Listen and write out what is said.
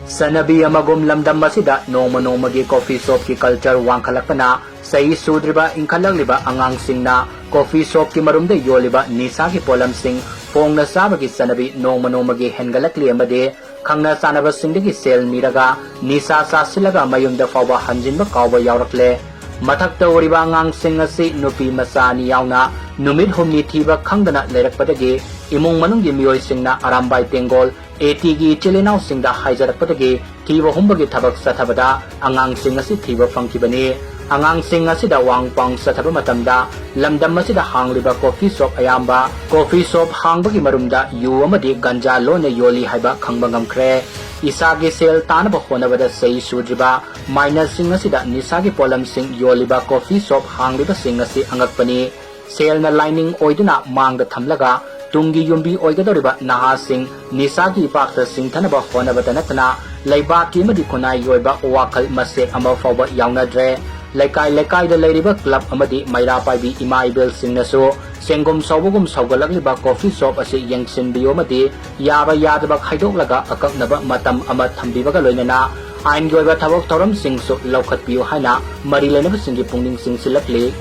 Sanabi amagum lamdam masida nongma nongmagi coffee shop ki culture wangkhalakpana Chahi Sudriba inkhalagliba angangsingna coffee shop ki marumda yoliba Nisagi polamsing pongna sabagi sanabi nongma nongmagi hengalakli amade khangna sanaba singdagi sel miraga nisa sasilaga mayumda fawba hanjinba kawba yaurakle mathakta oriba angangsing asi nupi masani yauna numit humni thiba khangdana leirakpadagi imung manunggi miyoi singna arambai tengol ATG Chilinau Singda Haijarakpadagi Thiba Humbagi Tabak Sathabada Angang Sing asi Thiba Fangkibani Angang Sing asida Wangpang Sathaba Matamda Lamdam asida Hangliba Coffee Shop Ayamba Coffee Shop Hangbagi Marumda Yu amadi Ganja Lone Yoli Haiba Khangbangam Isagi Sel Tanaba Honabada Chahi Sudriba Minor Sing asida Nisagi Polam Sing Yoliba Coffee Shop Hangliba Sing asi Angakpani Sel na lining oiduna Mangda Thamlaga Tungi Yumbi Oigadoriba Naha Sing Nisagi Epakta Chingthaba Hourakle Natana Laibaki Madi Kunai Yoiba Wakal Masek Ama Fawba Yaunadre Laikai Laikai da Lairiba Club Amadi Maira Paibi Ima Ibel Sing Nasu CHENGHUM SOUBAGHUM SOUGATLAKLIBA Coffee Shop asi Yengsinbiyo Madi Yaba Yadaba Khaidok Akaknaba Matam Ama Thambibaga Loinana Ain Yoiba Thabok Thoram Sing Su Laukhatpiyo Haina Mari Lainaba Singgi Pungning Sing Silakli